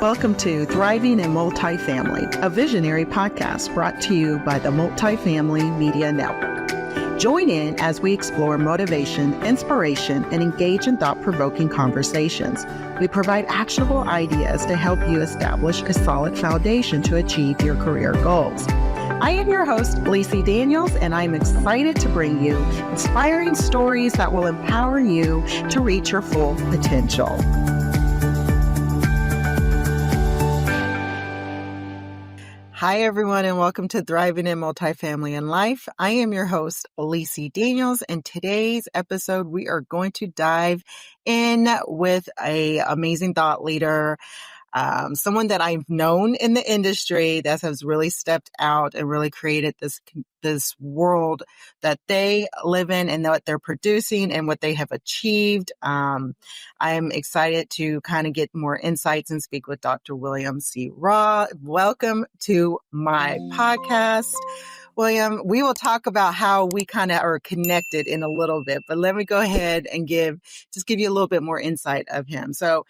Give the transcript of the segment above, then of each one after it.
Welcome to Thriving in Multifamily, a visionary podcast brought to you by the Multifamily Media Network. Join in as we explore motivation, inspiration, and engage in thought-provoking conversations. We provide actionable ideas to help you establish a solid foundation to achieve your career goals. I am your host, Lacey Daniels, and I'm excited to bring you inspiring stories that will empower you to reach your full potential. Hi, everyone, and welcome to Thriving in Multifamily and Life. I am your host, Lacey Daniels, and today's episode, we are going to dive in with an amazing thought leader, someone that I've known in the industry that has really stepped out and really created this world that they live in and what they're producing and what they have achieved. I'm excited to kind of get more insights and speak with Dr. William C. Rawe. Welcome to my podcast. William, we will talk about how we kind of are connected in a little bit, but let me go ahead and give you a little bit more insight of him. So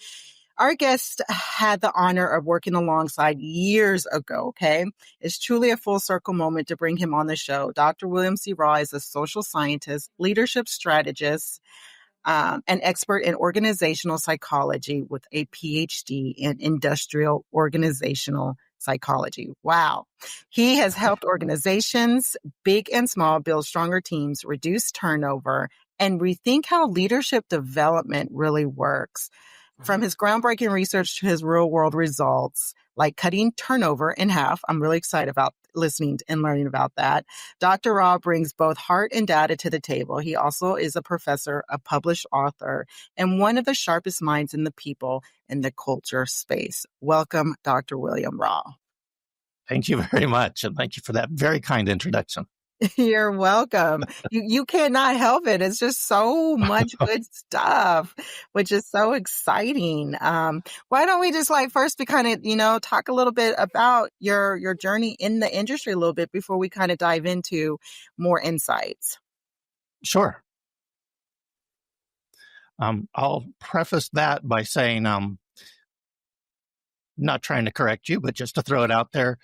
our guest had the honor of working alongside years ago, okay? It's truly a full circle moment to bring him on the show. Dr. William C. Rawe is a social scientist, leadership strategist, an expert in organizational psychology with a PhD in industrial organizational psychology. Wow. He has helped organizations, big and small, build stronger teams, reduce turnover, and rethink how leadership development really works. From his groundbreaking research to his real-world results, like cutting turnover in half, I'm really excited about listening and learning about that. Dr. Rawe brings both heart and data to the table. He also is a professor, a published author, and one of the sharpest minds in the people and the culture space. Welcome, Dr. William Rawe. Thank you very much, and thank you for that very kind introduction. You're welcome. You cannot help it. It's just so much good stuff, which is so exciting. Why don't we just first we kind of, talk a little bit about your journey in the industry a little bit before we kind of dive into more insights. Sure. I'll preface that by saying, not trying to correct you, but just to throw it out there,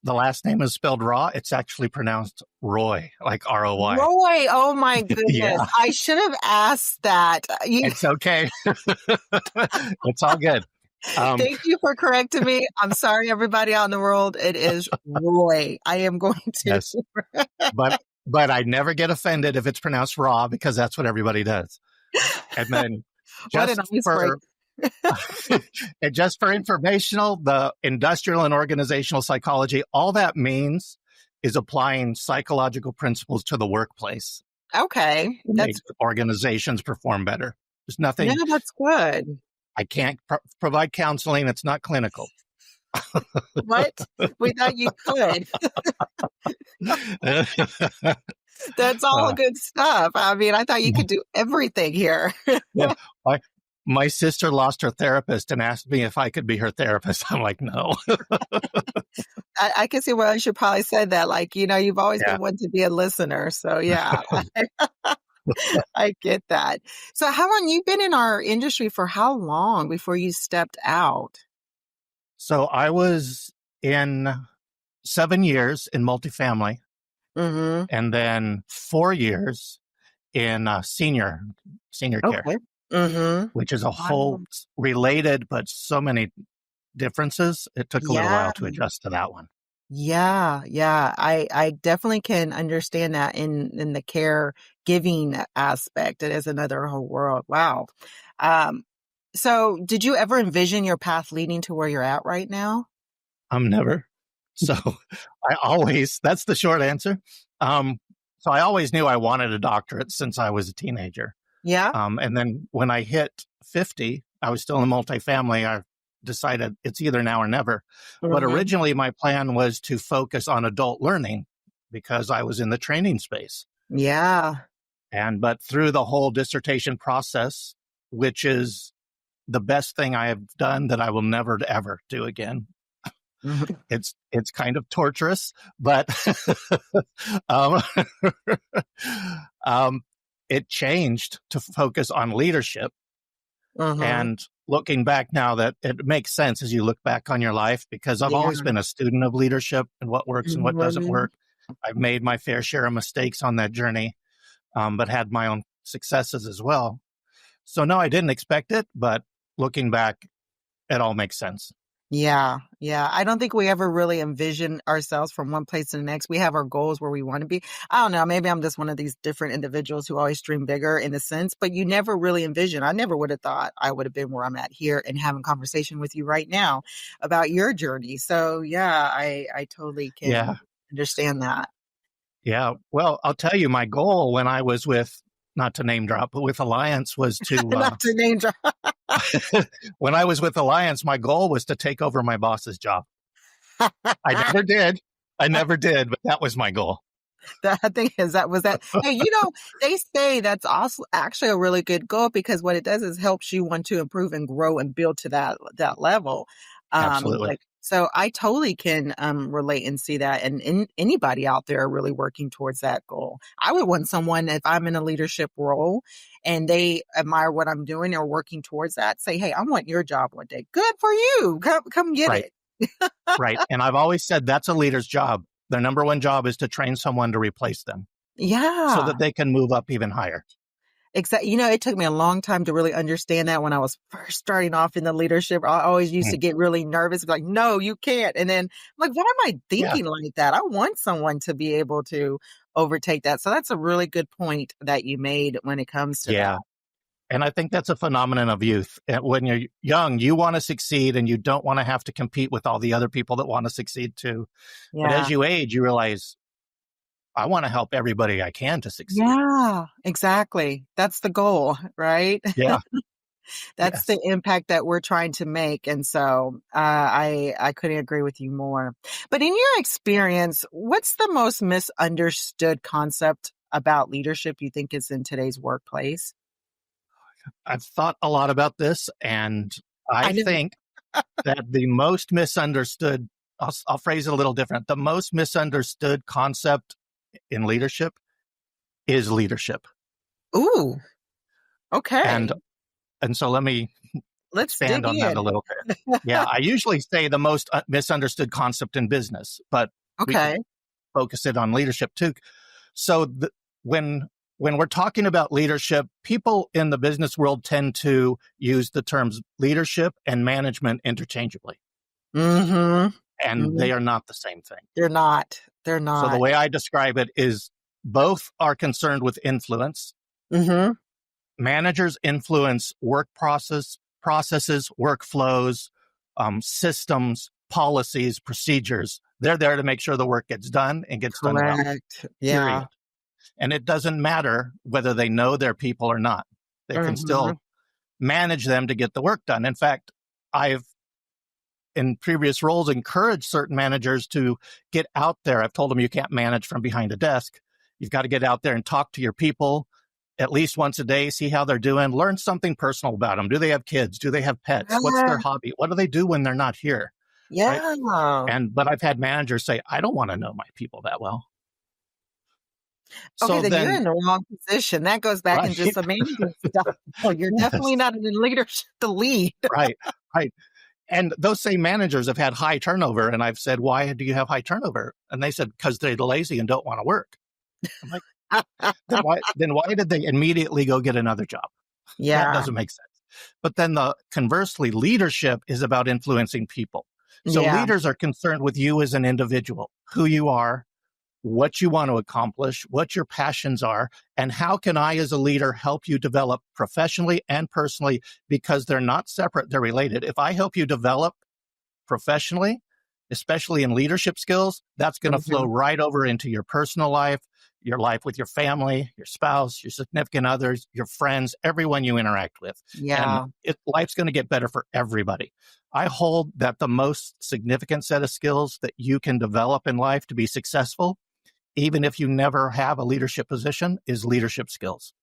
the last name is spelled Raw. It's actually pronounced Roy, like R-O-Y. Roy, oh my goodness. Yeah. I should have asked that. It's okay. It's all good. Thank you for correcting me. I'm sorry, everybody out in the world. It is Roy. I am going to. Yes. But I never get offended if it's pronounced Raw because that's what everybody does. And then and just for informational, the industrial and organizational psychology, all that means is applying psychological principles to the workplace. Okay. That's organizations perform better. There's nothing. Yeah, that's good. I can't provide counseling. It's not clinical. What? We thought you could. That's all good stuff. I mean, I thought you could do everything here. Yeah. My sister lost her therapist and asked me if I could be her therapist. I'm like, no. I can see why you should probably say that. You've always been one to be a listener. So, yeah, I get that. So how long you've been in our industry for how long before you stepped out? So I was in 7 years in multifamily and then 4 years in senior care. Which is a whole related, but so many differences. It took a little while to adjust to that one. Yeah. I definitely can understand that in the caregiving aspect. It is another whole world. Wow. So did you ever envision your path leading to where you're at right now? Never. So that's the short answer. So I always knew I wanted a doctorate since I was a teenager. Yeah. And then when I hit 50, I was still in multifamily. I decided it's either now or never. But originally my plan was to focus on adult learning because I was in the training space. Yeah. But through the whole dissertation process, which is the best thing I have done that I will never ever do again. It's kind of torturous, but it changed to focus on leadership And looking back now, that it makes sense as you look back on your life, because I've Yeah. always been a student of leadership and what works and what doesn't Mhm. work. I've made my fair share of mistakes on that journey, but had my own successes as well. So no, I didn't expect it, but looking back, it all makes sense. Yeah. Yeah. I don't think we ever really envision ourselves from one place to the next. We have our goals where we want to be. I don't know. Maybe I'm just one of these different individuals who always dream bigger in a sense, but you never really envision. I never would have thought I would have been where I'm at here and having conversation with you right now about your journey. So yeah, I totally can Yeah. understand that. Yeah. Well, I'll tell you, my goal when I was with, not to name drop, but with Alliance was Not to name drop. when I was with Alliance, my goal was to take over my boss's job. I never did. I never did, but that was my goal. The thing is hey, they say that's also actually a really good goal because what it does is helps you want to improve and grow and build to that level. Absolutely. So I totally can relate and see that, and anybody out there really working towards that goal. I would want someone, if I'm in a leadership role and they admire what I'm doing or working towards that, say, hey, I want your job one day. Good for you. Come get Right. it. Right. And I've always said that's a leader's job. Their number one job is to train someone to replace them so Yeah. that they can move up even higher. Exactly. It took me a long time to really understand that when I was first starting off in the leadership. I always used to get really nervous, like, no, you can't. And then I'm like, why am I thinking like that? I want someone to be able to overtake that. So that's a really good point that you made when it comes to that. And I think that's a phenomenon of youth. When you're young, you want to succeed and you don't want to have to compete with all the other people that want to succeed too. But as you age, you realize, I want to help everybody I can to succeed. Yeah, exactly. That's the goal, right? Yeah. That's the impact that we're trying to make. And so I couldn't agree with you more. But in your experience, what's the most misunderstood concept about leadership you think is in today's workplace? I've thought a lot about this, and I think that the most misunderstood, I'll phrase it a little different. The most misunderstood concept in leadership is leadership. Ooh, okay. And so let me expand on that a little bit. Yeah, I usually say the most misunderstood concept in business, but we can focus it on leadership too. So when we're talking about leadership, people in the business world tend to use the terms leadership and management interchangeably. And they are not the same thing. They're not. They're not. So the way I describe it is both are concerned with influence. Managers influence work processes, workflows, systems, policies, procedures. They're there to make sure the work gets done and gets done well. Period. And it doesn't matter whether they know their people or not. They can still manage them to get the work done. In fact, I've, in previous roles, encouraged certain managers to get out there. I've told them you can't manage from behind a desk. You've got to get out there and talk to your people at least once a day, see how they're doing, learn something personal about them. Do they have kids? Do they have pets? What's their hobby? What do they do when they're not here? Right? But I've had managers say, I don't want to know my people that well. Okay, so then you're in the wrong position. That goes back into some management stuff. Oh, you're definitely not in leadership to lead. Right. And those same managers have had high turnover. And I've said, why do you have high turnover? And they said, because they're lazy and don't want to work. I'm like, then why did they immediately go get another job? That doesn't make sense. But then conversely, leadership is about influencing people. So leaders are concerned with you as an individual, who you are, what you want to accomplish, what your passions are, and how can I as a leader help you develop professionally and personally, because they're not separate, they're related. If I help you develop professionally, especially in leadership skills, that's going to flow right over into your personal life, your life with your family, your spouse, your significant others, your friends, everyone you interact with. And life's going to get better for everybody. I hold that the most significant set of skills that you can develop in life to be successful, even if you never have a leadership position, is leadership skills.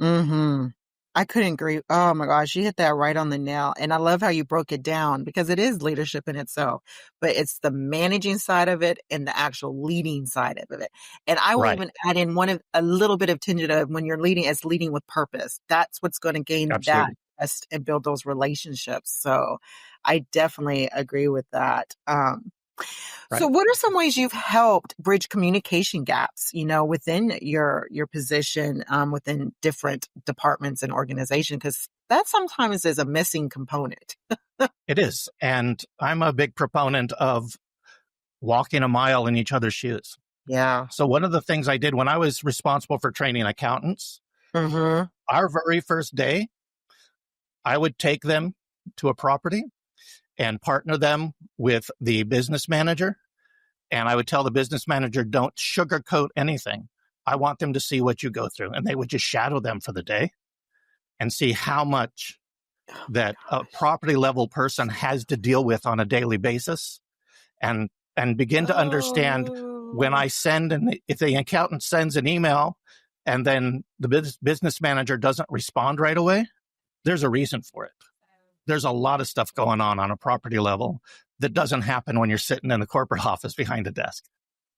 I couldn't agree. Oh my gosh, you hit that right on the nail. And I love how you broke it down because it is leadership in itself, but it's the managing side of it and the actual leading side of it. And I will even add in a little bit of tinge of when you're leading, it's leading with purpose. That's what's going to gain that trust and build those relationships. So I definitely agree with that. So Right. what are some ways you've helped bridge communication gaps, within your position, within different departments and organizations? Because that sometimes is a missing component. It is. And I'm a big proponent of walking a mile in each other's shoes. Yeah. So one of the things I did when I was responsible for training accountants, Mm-hmm. our very first day, I would take them to a property and partner them with the business manager. And I would tell the business manager, don't sugarcoat anything. I want them to see what you go through. And they would just shadow them for the day and see how much that a property level person has to deal with on a daily basis, and begin to understand when Oh. I send, and if the accountant sends an email and then the business manager doesn't respond right away, there's a reason for it. There's a lot of stuff going on a property level that doesn't happen when you're sitting in the corporate office behind a desk.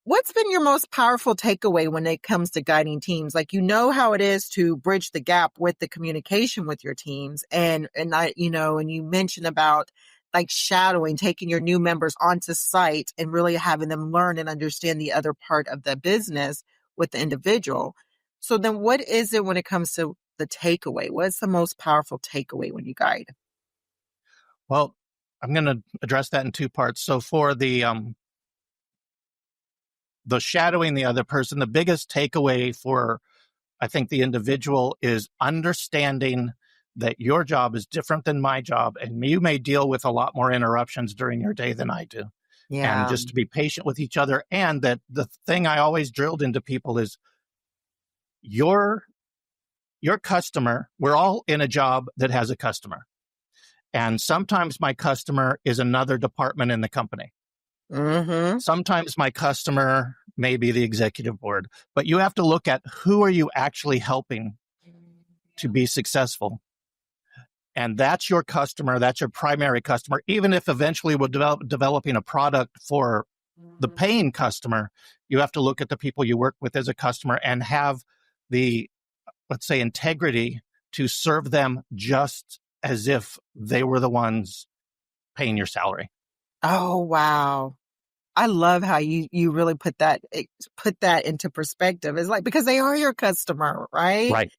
What's been your most powerful takeaway when it comes to guiding teams? Like, how it is to bridge the gap with the communication with your teams. And you mentioned about like shadowing, taking your new members onto site and really having them learn and understand the other part of the business with the individual. So then what is it when it comes to the takeaway? What's the most powerful takeaway when you guide? Well, I'm going to address that in two parts. So for the shadowing the other person, the biggest takeaway for, I think, the individual is understanding that your job is different than my job, and you may deal with a lot more interruptions during your day than I do. And Yeah. just to be patient with each other. And that the thing I always drilled into people is your customer, we're all in a job that has a customer. And sometimes my customer is another department in the company. Mm-hmm. Sometimes my customer may be the executive board, but you have to look at who are you actually helping to be successful. And that's your customer. That's your primary customer. Even if eventually we're developing a product for the paying customer, you have to look at the people you work with as a customer and have the, let's say, integrity to serve them just as if they were the ones paying your salary. Oh, wow. I love how you really put that into perspective. It's like, because they are your customer, right? Right.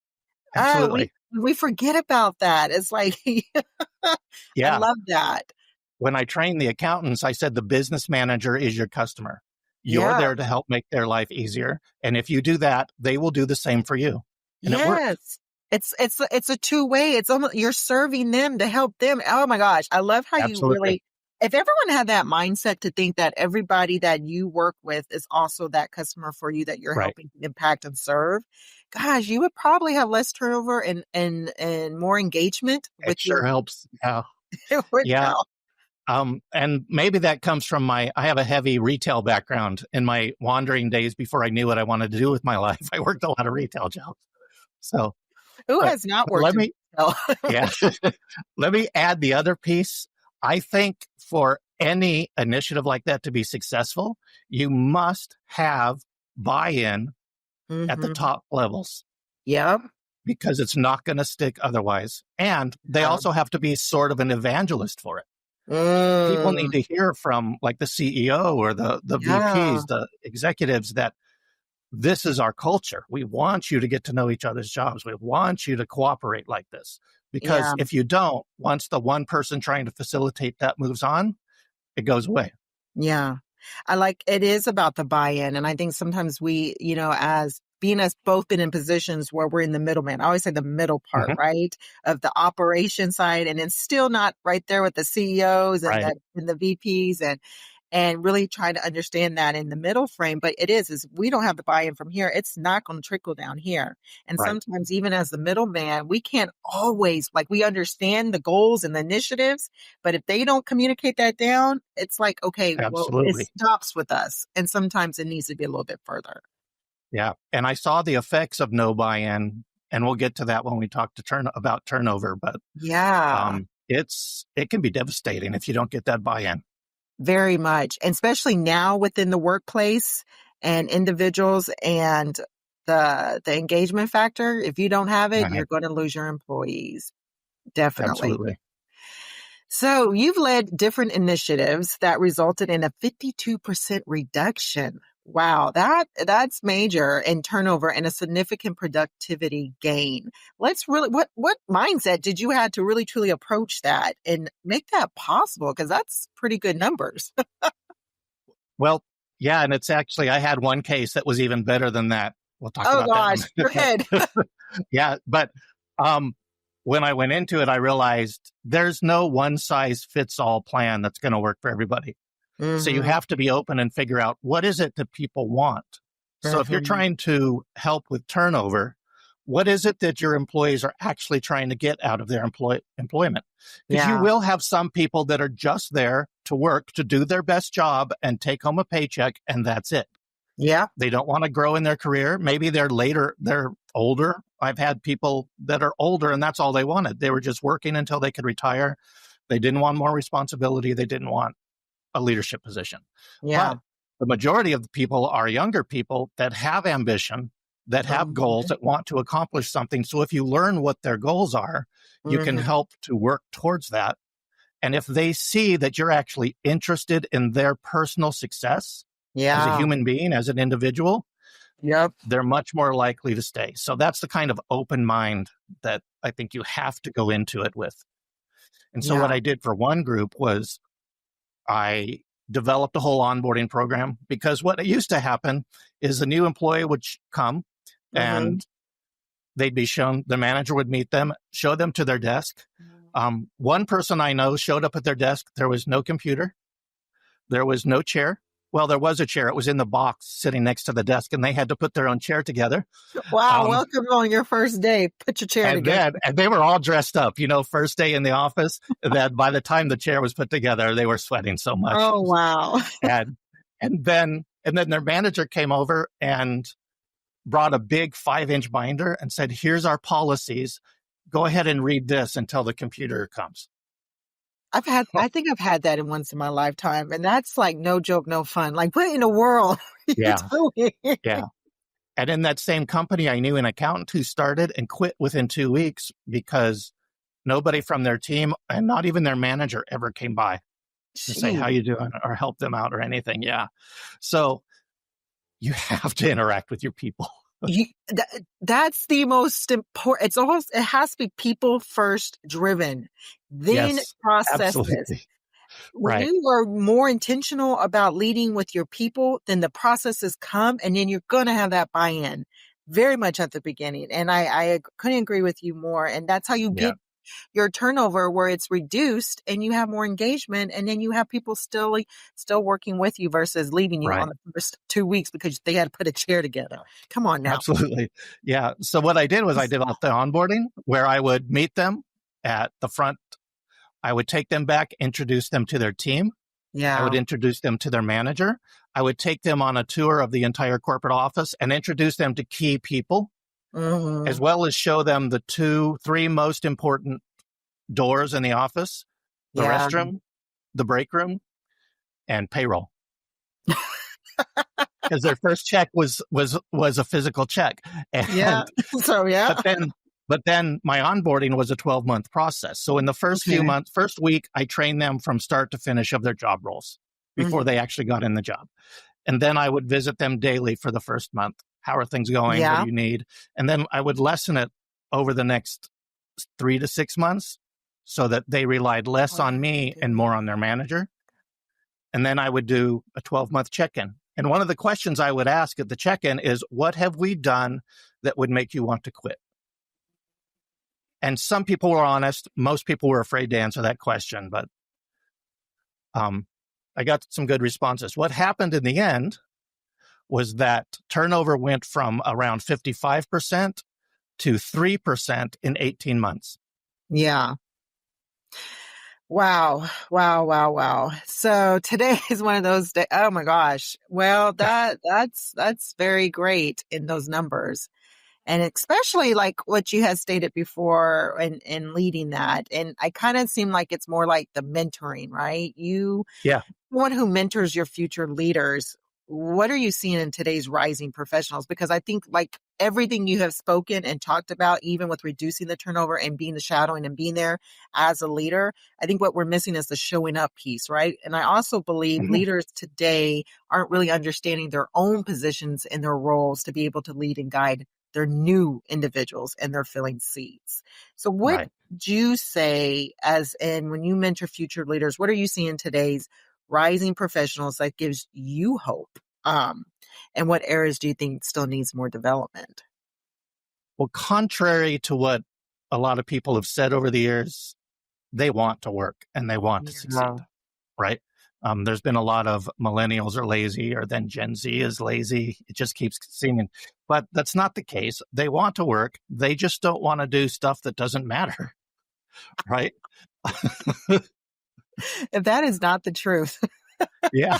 We Absolutely. we forget about that. It's like I Yeah. love that. When I trained the accountants, I said the business manager is your customer. You're Yeah. there to help make their life easier. And if you do that, they will do the same for you. And it works. Yes. It's a two-way. It's almost you're serving them to help them. Oh my gosh. I love how you Absolutely. really, if everyone had that mindset to think that everybody that you work with is also that customer for you that you're Right. helping impact and serve, gosh, you would probably have less turnover and more engagement with It sure helps. Yeah. it would Yeah. help. And maybe that comes from I have a heavy retail background. In my wandering days before I knew what I wanted to do with my life, I worked a lot of retail jobs. So, Who but has not worked let in me, retail? yeah, let me add the other piece. I think for any initiative like that to be successful, you must have buy-in at the Mhm. top levels, Yep. because it's not going to stick otherwise. And they Yeah. also have to be sort of an evangelist for it. People Mm, need to hear from like the CEO or the yeah. VPs, the executives, that this is our culture. We want you to get to know each other's jobs. We want you to cooperate like this. Because Yeah. if you don't, once the one person trying to facilitate that moves on, it goes away. Yeah. It is about the buy-in. And I think sometimes we, as being us both been in positions where we're in the middleman, I always say the middle part, Hmm. right? Of the operation side, and it's still not right there with the CEOs and Right. the VPs and really trying to understand that in the middle frame. But is we don't have the buy-in from here. It's not going to trickle down here. And Right. sometimes even as the middleman, we can't always, like, we understand the goals and the initiatives, but if they don't communicate that down, it's like, okay, well, it Absolutely. stops with us. And sometimes it needs to be a little bit further. Yeah. And I saw the effects of no buy-in, and we'll get to that when we talk about turnover. But Yeah, it can be devastating if you don't get that buy-in. very much. And especially now within the workplace and individuals and the engagement factor. If you don't have it, Right. you're going to lose your employees. Definitely. Absolutely. So you've led different initiatives that resulted in a 52% reduction. Wow, that's major in turnover and a significant productivity gain. Let's really what mindset did you have to really truly approach that and make that possible? Because that's pretty good numbers. Well, yeah, and it's actually, I had one case that was even better than that. We'll talk Oh about that in gosh, a go ahead. minute. Yeah, but um, when I went into it, I realized there's no one size fits all plan that's going to work for everybody. So you Mm-hmm. have to be open and figure out what is it that people want. So if you're Mm-hmm. trying to help with turnover, what is it that your employees are actually trying to get out of their employment? Because you Yeah. will have some people that are just there to work, to do their best job and take home a paycheck, and that's it. Yeah. They don't want to grow in their career. Maybe they're older. I've had people that are older and that's all they wanted. They were just working until they could retire. They didn't want more responsibility. They didn't want a leadership position. Yeah. But the majority of the people are younger people that have ambition, that have goals, Mm-hmm. that want to accomplish something. So if you learn what their goals are, you can Mm-hmm. help to work towards that. And if they see that you're actually interested in their personal success as a Yeah. human being, as an individual, Yep. they're much more likely to stay. So that's the kind of open mind that I think you have to go into it with. And so what Yeah. I did for one group was I developed a whole onboarding program, because what used to happen is a new employee would come Mm-hmm. and they'd be shown, the manager would meet them, show them to their desk. One person I know showed up at their desk. There was no computer. There was no chair. Well, there was a chair. It was in the box sitting next to the desk, and they had to put their own chair together. Wow. Um, Welcome on your first day. Put your chair and together. then, and they were all dressed up, first day in the office, that by the time the chair was put together, they were sweating so much. Oh, wow. And, and then their manager came over and brought a big 5-inch binder and said, here's our policies. Go ahead and read this until the computer comes. I think I've had that in once in my lifetime. And that's like no joke, no fun. Like, what in the world are you Yeah. doing? Yeah. And in that same company, I knew an accountant who started and quit within 2 weeks because nobody from their team and not even their manager ever came by to say, how Jeez. you doing, or help them out or anything. Yeah. So you have to interact with your people. That's the most important. It has to be people first driven, then Yes, processes. absolutely. When Right. you are more intentional about leading with your people, then the processes come and then you're going to have that buy-in very much at the beginning. And I couldn't agree with you more. And that's how you Yeah. get your turnover, where it's reduced and you have more engagement, and then you have people still working with you versus leaving you on Right. the first 2 weeks because they had to put a chair together. Come on now. Absolutely. Yeah. So what I did was I developed the onboarding where I would meet them at the front. I would take them back, introduce them to their team. I would Yeah. introduce them to their manager. I would take them on a tour of the entire corporate office and introduce them to key people, as Mm-hmm. well as show them the 3 most important doors in the office: the Yeah. restroom, the break room, and payroll. Because their first check was a physical check. Yeah. And So, yeah. but then my onboarding was a 12-month process. So in the first few Okay. months, first week, I trained them from start to finish of their job roles before Mhm. they actually got in the job. And then I would visit them daily for the first month. How are things going? What Yeah. do you need? And then I would lessen it over the next 3 to 6 months so that they relied less on me and more on their manager. And then I would do a 12-month check-in. And one of the questions I would ask at the check-in is, what have we done that would make you want to quit? And some people were honest. Most people were afraid to answer that question, but I got some good responses. What happened in the end was that turnover went from around 55% to 3% in 18 months. Yeah. Wow. Wow. Wow. Wow. So today is one of those days. Oh my gosh. Well, that's very great in those numbers. And especially like what you had stated before in leading that. And I kind of seem like it's more like the mentoring, right? Yeah. One who mentors your future leaders. what are you seeing in today's rising professionals? Because I think like everything you have spoken and talked about, even with reducing the turnover and being the shadowing and being there as a leader, I think what we're missing is the showing up piece, right? And I also believe Mhm. leaders today aren't really understanding their own positions and their roles to be able to lead and guide their new individuals and their filling seats. So what Right. do you say as in when you mentor future leaders, what are you seeing today's rising professionals that gives you hope? And what areas do you think still needs more development? Well, contrary to what a lot of people have said over the years, they want to work and they want to Yeah. succeed, right? There's been a lot of millennials are lazy, or then Gen Z is lazy. It just keeps seeming, but that's not the case. They want to work. They just don't want to do stuff that doesn't matter, right? If that is not the truth. Yeah.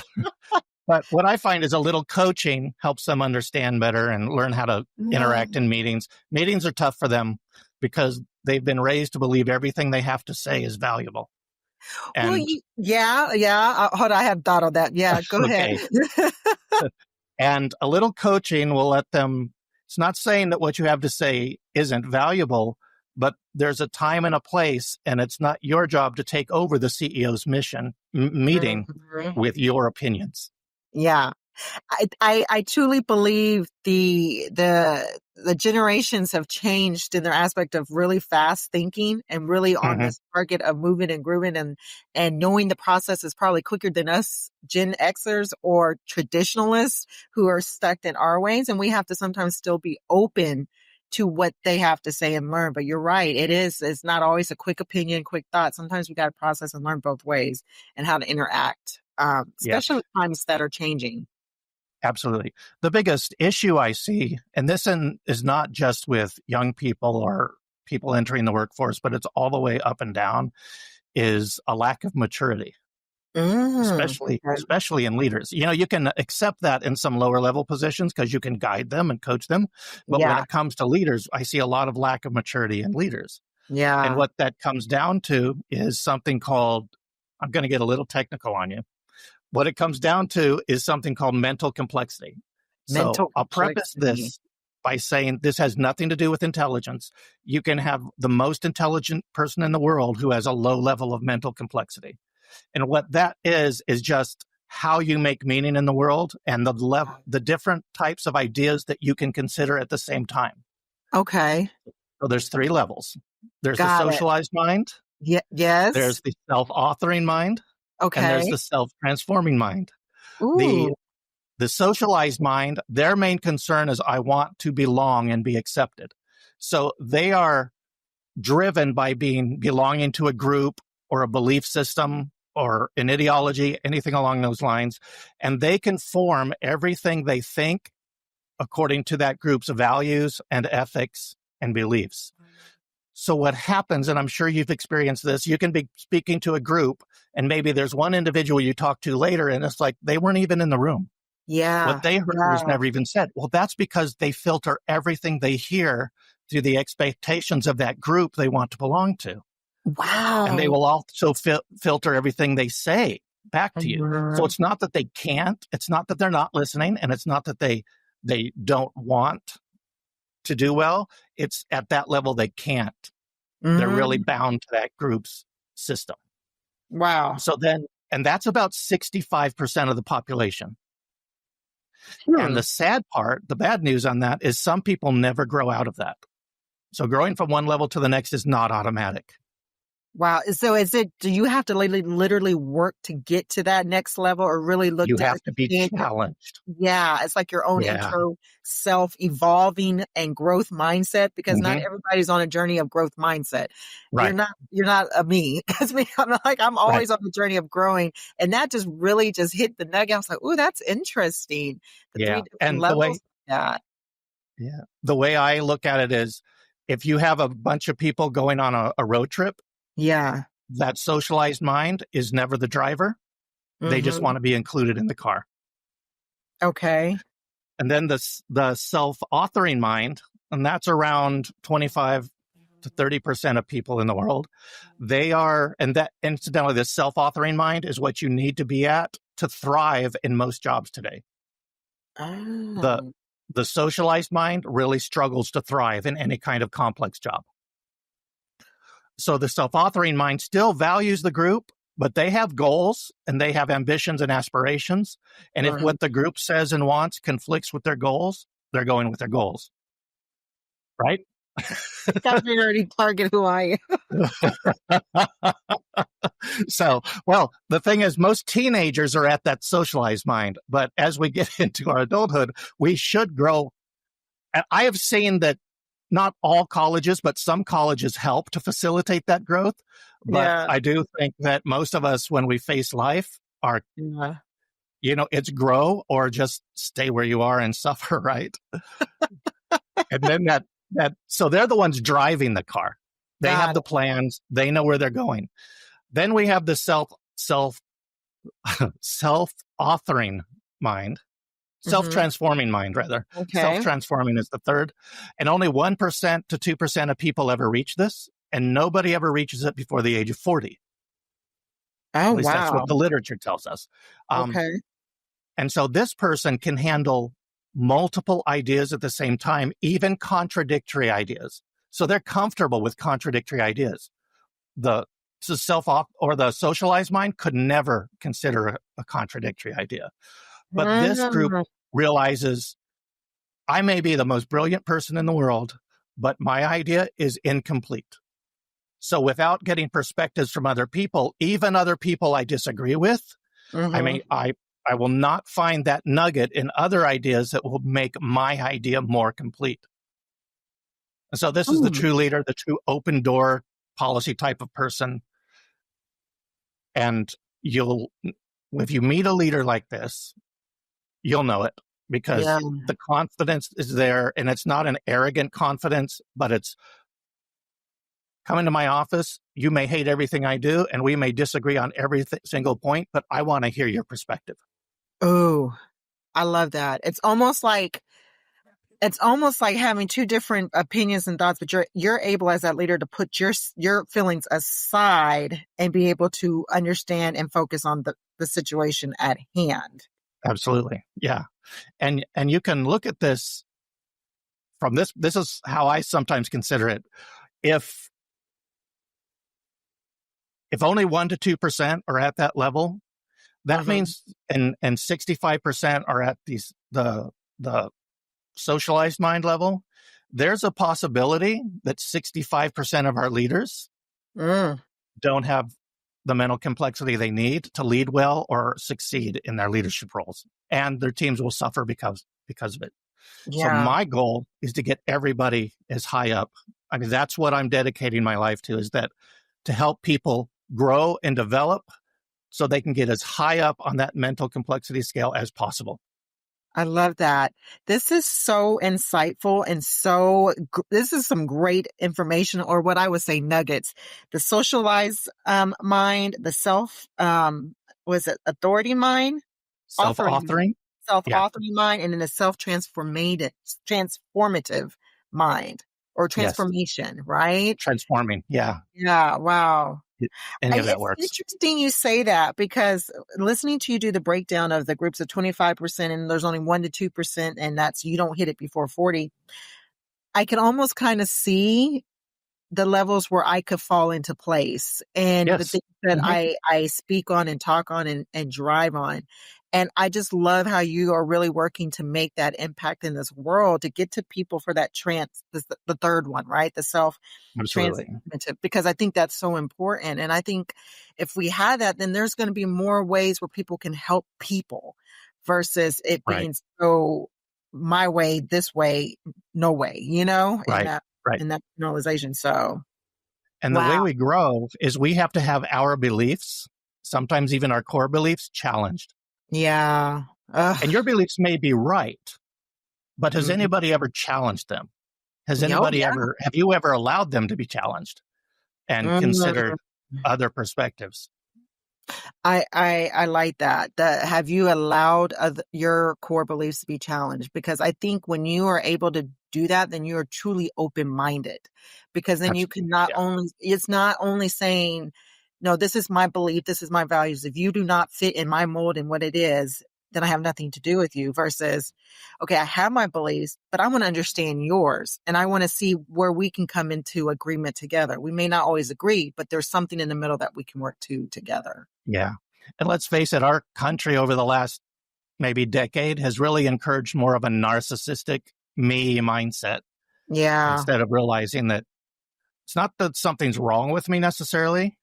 But what I find is a little coaching helps them understand better and learn how to Yeah. interact in meetings. Meetings are tough for them because they've been raised to believe everything they have to say is valuable. Well, And yeah. Hold on, I have thought of that. Yeah, go ahead. okay. And a little coaching will let them, it's not saying that what you have to say isn't valuable, but there's a time and a place, and it's not your job to take over the CEO's meeting Mhm. with your opinions. Yeah. I truly believe the generations have changed in their aspect of really fast thinking and really on Mhm. this target of moving and grooving and knowing the process is probably quicker than us Gen Xers or traditionalists who are stuck in our ways. And we have to sometimes still be open to what they have to say and learn. But you're right. It's not always a quick opinion, quick thought. Sometimes we got to process and learn both ways and how to interact, Yeah. especially with times that are changing. Absolutely. The biggest issue I see, and is not just with young people or people entering the workforce, but it's all the way up and down, is a lack of maturity, Okay. especially in leaders. You know, you can accept that in some lower level positions because you can guide them and coach them. But when Yeah. it comes to leaders, I see a lot of lack of maturity in leaders. And Yeah. what that comes down to is something called, I'm going to get a little technical on you. What it comes down to is something called mental complexity. So Mental I'll preface complexity. this by saying this has nothing to do with intelligence. You can have the most intelligent person in the world who has a low level of mental complexity. And what that is just how you make meaning in the world and the different types of ideas that you can consider at the same time. Okay. So there's three levels. There's the Got it. socialized mind, Yes. there's the self-authoring mind, and there's Okay. the self-transforming mind. The Ooh. The socialized mind, their main concern is I want to belong and be accepted. So they are driven by belonging to a group or a belief system or an ideology, anything along those lines. And they can form everything they think according to that group's values and ethics and beliefs. So what happens, and I'm sure you've experienced this, you can be speaking to a group and maybe there's one individual you talk to later and it's like they weren't even in the room. What Yeah. they heard was Yeah. never even said. Well, that's because they filter everything they hear through the expectations of that group they want to belong to. And they Wow. will also filter everything they say back to you. So Mhm. it's not that they can't, it's not that they're not listening, and it's not that they don't want to do well. It's at that level they can't. They're really Mhm. bound to that group's system. Wow. So then, and that's about 65% of the population. And Hmm. the sad part, the bad news on that is some people never grow out of that. So growing from one level to the next is not automatic. Wow. So do you have to literally work to get to that next level or really look You to have to be understand challenged. yeah, it's like your own Yeah. intro self evolving and growth mindset because not Hmm. everybody's on a journey of growth mindset. Right. You're not a me because me, I'm Right. always on the journey of growing. And that just really just hit the nugget. I was like, oh, that's interesting. The three Yeah. different And levels. Yeah. the way I look at it is if you have a bunch of people going on a road trip, Yeah. that socialized mind is never the driver. They just Hmm. want to be included in the car. Okay. And then the self-authoring mind, and that's around 25 to 30% of people in the world. They are, and that incidentally, the self-authoring mind is what you need to be at to thrive in most jobs today. The Oh. the socialized mind really struggles to thrive in any kind of complex job. So the self-authoring mind still values the group, but they have goals and they have ambitions and aspirations. And if Mhm. what the group says and wants conflicts with their goals, they're going with their goals. Right? Got me already target who I So, well, the thing is, most teenagers are at that socialized mind. But as we get into our adulthood, we should grow. I have seen that not all colleges, but some colleges help to facilitate that growth. am. But Yeah. I do think that most of us, when we face life, are, Yeah. it's grow or just stay where you are and suffer, right? And then so they're the ones driving the car. They have Got the it. plans. They know where they're going. Then we have the self-authoring mind, Mhm. self-transforming mind, rather. Okay. Self-transforming is the third. And only 1% to 2% of people ever reach this. And nobody ever reaches it before the age of 40. Oh, At least that's what wow. the literature tells us. Okay. And so this person can handle multiple ideas at the same time, even contradictory ideas. So they're comfortable with contradictory ideas. The the socialized mind could never consider a contradictory idea. But this group Mm. realizes I may be the most brilliant person in the world, but my idea is incomplete. So without getting perspectives from other people, even other people I disagree with, Mhm. I will not find that nugget in other ideas that will make my idea more complete. And so this is the Mm. true leader, the true open door policy type of person. And if you meet a leader like this, you'll know it Yeah. because the confidence is there, and it's not an arrogant confidence, but it's come into my office. You may hate everything I do, and we may disagree on every single point, but I want to hear your perspective. Oh, I love that. It's almost like having two different opinions and thoughts, but you're able as that leader to put your feelings aside and be able to understand and focus on the situation at hand. Absolutely. Yeah. And you can look at this from this is how I sometimes consider it. If only 1% to 2% are at that level, that Mhm. means and 65% are at the socialized mind level, there's a possibility that 65% of our leaders Mm. don't have the mental complexity they need to lead well or succeed in their leadership roles, and their teams will suffer because of it. So Yeah, my goal is to get everybody as high up. I mean, that's what I'm dedicating my life to, is that to help people grow and develop so they can get as high up on that mental complexity scale as possible. I love that. This is so insightful and this is some great information, or what I would say nuggets. The socialized mind, the was it authority mind? Authoring, Self-authoring. Yeah. self-authoring mind, and then the transformative mind or Yes. transformation, right? Transforming. Yeah. Yeah, wow. Any of that It's works. interesting you say that, because listening to you do the breakdown of the groups of 25% and there's only 1% to 2%, and that's you don't hit it before 40. I can almost kind of see the levels where I could fall into place and the Yes. things that Mhm. I speak on and talk on and drive on. And I just love how you are really working to make that impact in this world to get to people for that the third one, right? The self Absolutely. transformative, because I think that's so important. And I think if we had that, then there's going to be more ways where people can help people versus it Right. being so my way, this way, no way, Right. Right. in that generalization. So, And the way wow. we grow is we have to have our beliefs, sometimes even our core beliefs, challenged. Yeah. And Ugh. your beliefs may be right, but has Mhm. anybody ever challenged them? Oh, yeah. Have you ever allowed them to be challenged and Mm. considered other perspectives? I like that. Have you allowed your core beliefs to be challenged? Because I think when you are able to do that, then you are truly open minded. Because then you can Absolutely. not Yeah. only it's not only saying, no, this is my belief, this is my values. If you do not fit in my mold and what it is, then I have nothing to do with you, versus, okay, I have my beliefs, but I want to understand yours. And I want to see where we can come into agreement together. We may not always agree, but there's something in the middle that we can work to together. Yeah. And let's face it, our country over the last maybe decade has really encouraged more of a narcissistic me mindset. Yeah. Instead of realizing that it's not that something's wrong with me necessarily.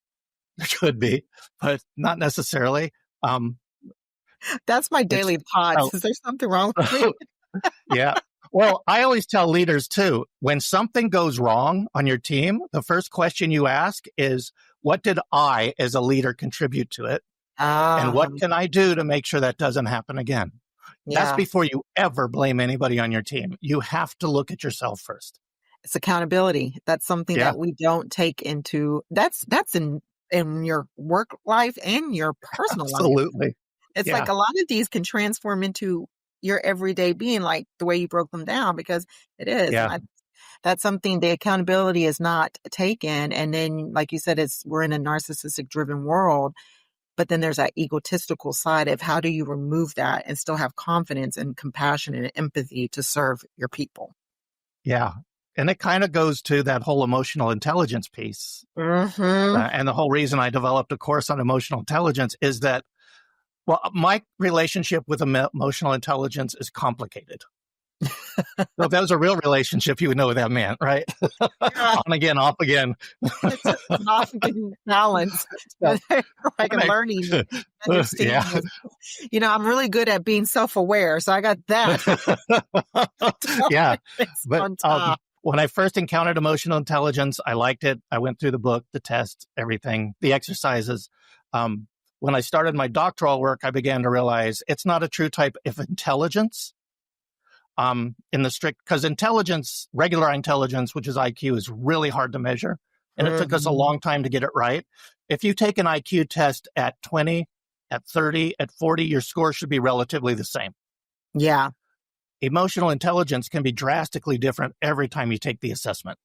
There could be, but not necessarily. That's my daily thoughts. Is there something wrong with me? Yeah. Well, I always tell leaders too, when something goes wrong on your team, the first question you ask is, what did I as a leader contribute to it? And what can I do to make sure that doesn't happen again? Yeah. That's before you ever blame anybody on your team. You have to look at yourself first. It's accountability. That's something that we don't take into, that's in your work life and your personal life. Absolutely. It's like a lot of these can transform into your everyday being, like the way you broke them down, because it is. Yeah. That's something, the accountability is not taken. And then, like you said, we're in a narcissistic driven world, but then there's that egotistical side of how do you remove that and still have confidence and compassion and empathy to serve your people. Yeah. And it kind of goes to that whole emotional intelligence piece. Mm-hmm. And the whole reason I developed a course on emotional intelligence is that, well, my relationship with emotional intelligence is complicated. So if that was a real relationship, you would know what that meant, right? On again, off again. It's an off-again balance. Like a learning, understanding. Yeah. I'm really good at being self-aware, so I got that. Yeah. But when I first encountered emotional intelligence, I liked it. I went through the book, the tests, everything, the exercises. When I started my doctoral work, I began to realize it's not a true type of intelligence. In the strict, because intelligence, regular intelligence, which is IQ, is really hard to measure. And it took us a long time to get it right. If you take an IQ test at 20, at 30, at 40, your score should be relatively the same. Yeah. Emotional intelligence can be drastically different every time you take the assessment.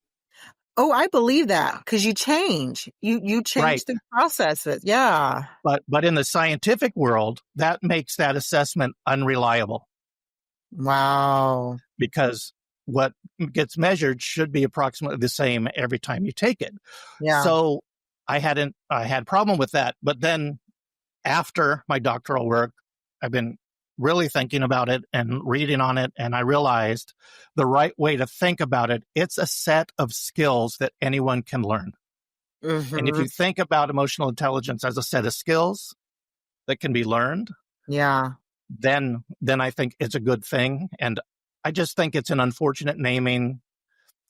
Oh, I believe that, because you change. You change the processes. Yeah. But in the scientific world, that makes that assessment unreliable. Wow. Because what gets measured should be approximately the same every time you take it. Yeah. So I had problem with that. But then after my doctoral work, I've been really thinking about it and reading on it. And I realized the right way to think about it, it's a set of skills that anyone can learn. Mm-hmm. And if you think about emotional intelligence as a set of skills that can be learned, then I think it's a good thing. And I just think it's an unfortunate naming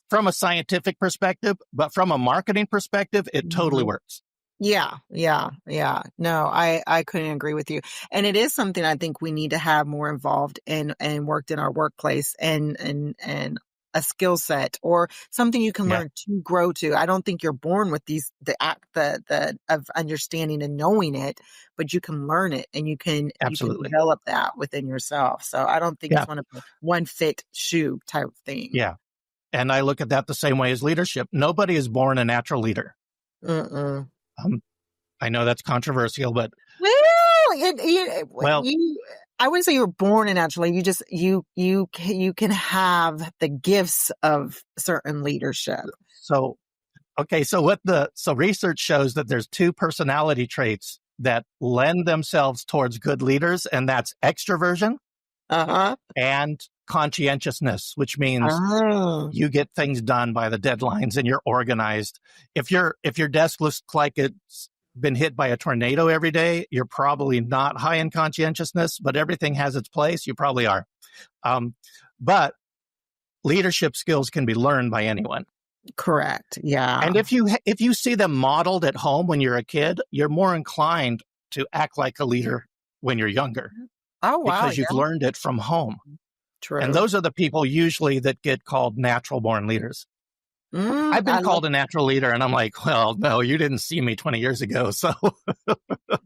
from a scientific perspective, but from a marketing perspective, it totally works. Yeah. No, I couldn't agree with you. And it is something I think we need to have more involved in and worked in our workplace and a skill set or something you can learn to grow to. I don't think you're born with the of understanding and knowing it, but you can learn it and you can develop that within yourself. So I don't think it's one fit shoe type of thing. Yeah. And I look at that the same way as leadership. Nobody is born a natural leader. I know that's controversial, but I wouldn't say you were born a natural leader. You can have the gifts of certain leadership. So research shows that there's two personality traits that lend themselves towards good leaders, and that's extroversion and conscientiousness, which means you get things done by the deadlines and you're organized. If your desk looks like it's been hit by a tornado every day, you're probably not high in conscientiousness, but everything has its place. You probably are. But leadership skills can be learned by anyone. Correct. Yeah. And if you see them modeled at home when you're a kid, you're more inclined to act like a leader when you're younger. Oh, wow. Because you've learned it from home. True. And those are the people usually that get called natural born leaders. I've been called a natural leader, and I'm like, well, no, you didn't see me 20 years ago. So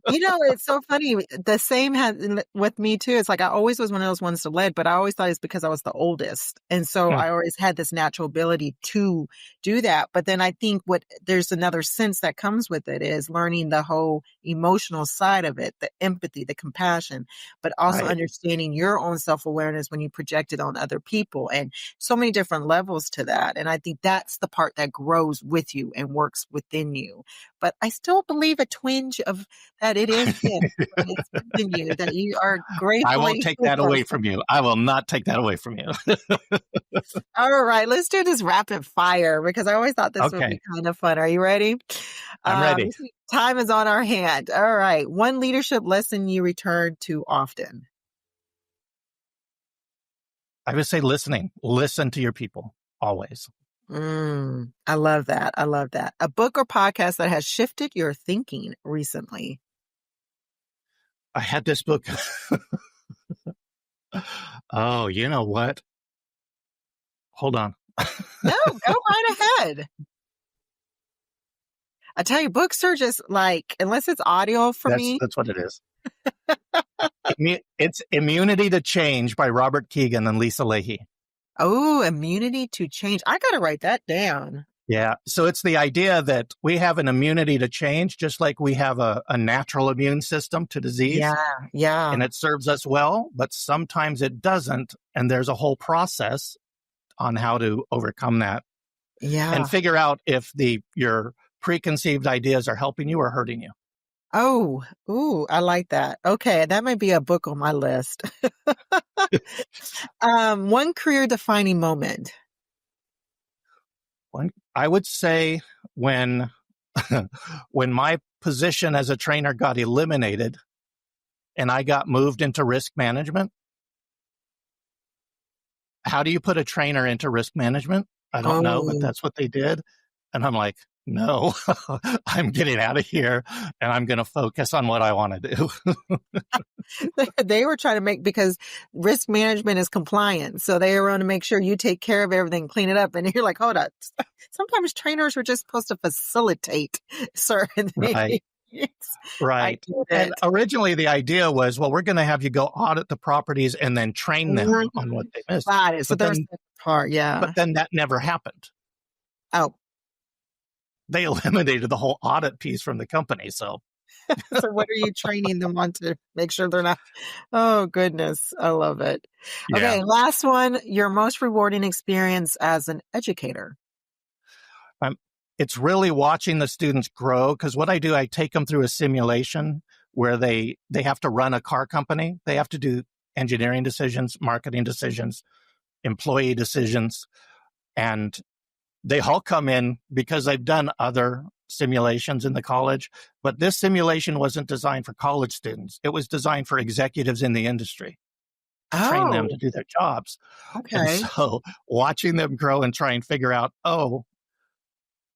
It's so funny. The same had with me too. It's like I always was one of those ones to lead, but I always thought it's because I was the oldest. And so Hmm. I always had this natural ability to do that. But then I think there's another sense that comes with it is learning the whole emotional side of it, the empathy, the compassion, but also Right. understanding your own self-awareness when you project it on other people and so many different levels to that. And I think that's the part that grows with you and works within you. But I still believe a twinge of that it is him, but it's within you that you are I won't gratefully take his that away person. from you. I will not take that away from you. All right, let's do this rapid fire because I always thought this would Okay. be kind of fun. Are you ready? I'm ready. Time is on our hand. All right. One leadership lesson you return to often. I would say listening. Listen to your people always. I love that. I love that. A book or podcast that has shifted your thinking recently. I had this book. Oh, you know what? Hold on. No, go right ahead. I tell you, books are just like, unless it's audio for me. That's what it is. It's Immunity to Change by Robert Keegan and Lisa Leahy. Oh, immunity to change. I got to write that down. Yeah. So it's the idea that we have an immunity to change, just like we have a natural immune system to disease. Yeah. Yeah. And it serves us well, but sometimes it doesn't. And there's a whole process on how to overcome that and Yeah. figure out if your preconceived ideas are helping you or hurting you. Oh, ooh, I like that. Okay. That might be a book on my list. One career defining moment. I would say when when my position as a trainer got eliminated and I got moved into risk management. How do you put a trainer into risk management? I don't know, but Oh, that's what they did. And I'm like, no, I'm getting out of here and I'm going to focus on what I want to do. they were trying to because risk management is compliance. So they were going to make sure you take care of everything, clean it up. And you're like, hold on. Sometimes trainers were just supposed to facilitate certain Right. things. I Right. get And originally the idea was, well, we're going to have you go audit the properties and then train them it. on what they missed. Got it. So But there was then, that part. Yeah. that never happened. Oh, They eliminated the whole audit piece from the company. So so what are you training them on to make sure they're not? Oh, goodness. I love it. yeah, Okay. Last one. Your most rewarding experience as an educator. I'm, it's really watching the students grow. Because what I do, I take them through a simulation where they have to run a car company. They have to do engineering decisions, marketing decisions, employee decisions, and they all come in because they've done other simulations in the college, but this simulation wasn't designed for college students. It was designed for executives in the industry to train them Oh, to do their jobs. And okay. so watching them grow and try and figure out, oh,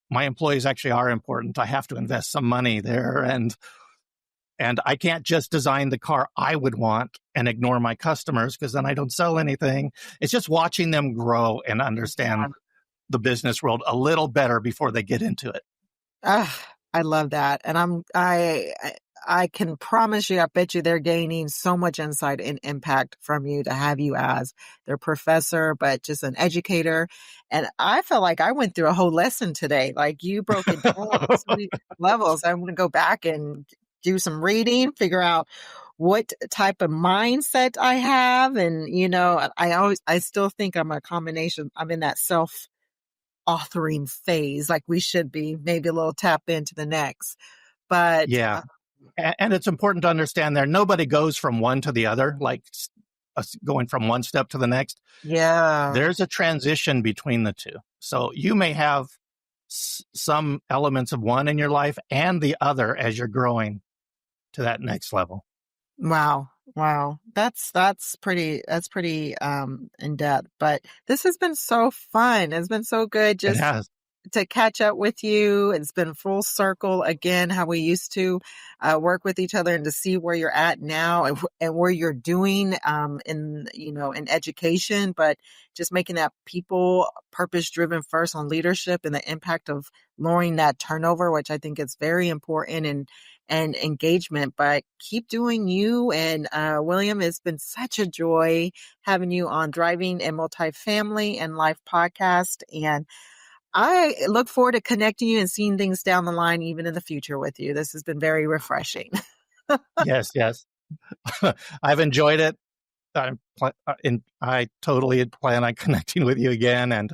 my employees actually are important. I have to invest some money there. And I can't just design the car I would want and ignore my customers because then I don't sell anything. It's just watching them grow and understand the business world a little better before they get into it. I love that. And I can promise you, I bet you they're gaining so much insight and impact from you to have you as their professor, but just an educator. And I feel like I went through a whole lesson today. Like you broke it down on so many levels. I'm going to go back and do some reading, figure out what type of mindset I have. And, I still think I'm a combination. I'm in that self authoring phase, like we should be, maybe a little tap into the next. But Yeah. And it's important to understand there, nobody goes from one to the other, like going from one step to the next. yeah, There's a transition between the two. So you may have some elements of one in your life and the other as you're growing to that next level. wow. Wow. That's pretty in depth. But this has been so fun. It's been so good It just has. to catch up with you. It's been full circle again, how we used to work with each other, and to see where you're at now, and where you're doing in education, but just making that people purpose driven first on leadership, and the impact of lowering that turnover, which I think is very important, and engagement. But keep doing you. And William, it's been such a joy having you on Driving in Multifamily and Life podcast. And I look forward to connecting you and seeing things down the line, even in the future with you. This has been very refreshing. Yes. I've enjoyed it. I totally plan on connecting with you again. And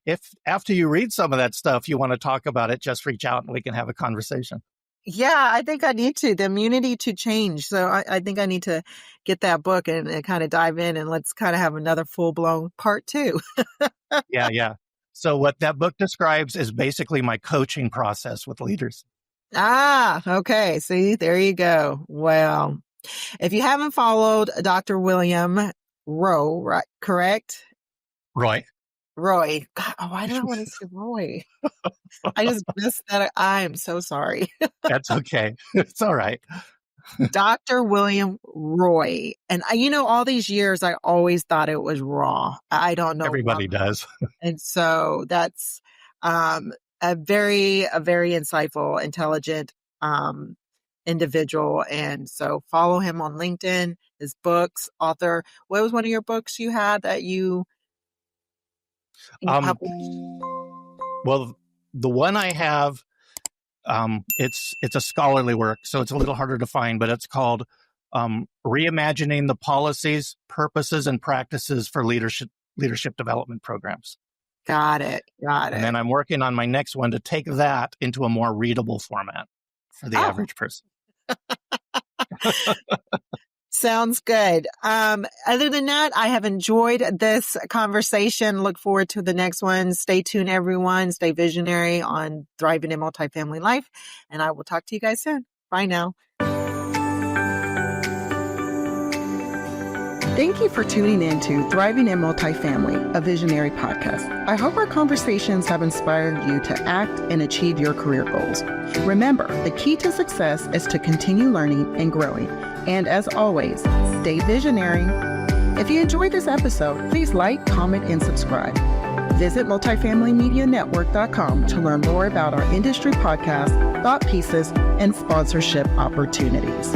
if after you read some of that stuff, you want to talk about it, just reach out and we can have a conversation. Yeah, I think I need to. The Immunity to Change. So I think I need to get that book and kind of dive in, and let's kind of have another full-blown part 2. Yeah. So what that book describes is basically my coaching process with leaders. Okay. See, there you go. Well, if you haven't followed Dr. William Rawe, right, correct? Roy. God, why do I want to say Roy? I just missed that. I'm so sorry. That's okay. It's all right. Dr. William Rawe. And all these years, I always thought it was Raw. I don't know. Everybody does. And so that's a very insightful, intelligent individual. And so follow him on LinkedIn, his books, author. What was one of your books you had that you well, the one I have, it's a scholarly work, so it's a little harder to find, but it's called Reimagining the Policies, Purposes, and Practices for Leadership Development Programs. Got it. And then I'm working on my next one to take that into a more readable format for the average person. Sounds good. Other than that, I have enjoyed this conversation. Look forward to the next one. Stay tuned, everyone. Stay visionary on Thriving in Multifamily Life. And I will talk to you guys soon. Bye now. Thank you for tuning in to Thriving in Multifamily, a visionary podcast. I hope our conversations have inspired you to act and achieve your career goals. Remember, the key to success is to continue learning and growing. And as always, stay visionary. If you enjoyed this episode, please like, comment, and subscribe. Visit multifamilymedianetwork.com to learn more about our industry podcast, thought pieces, and sponsorship opportunities.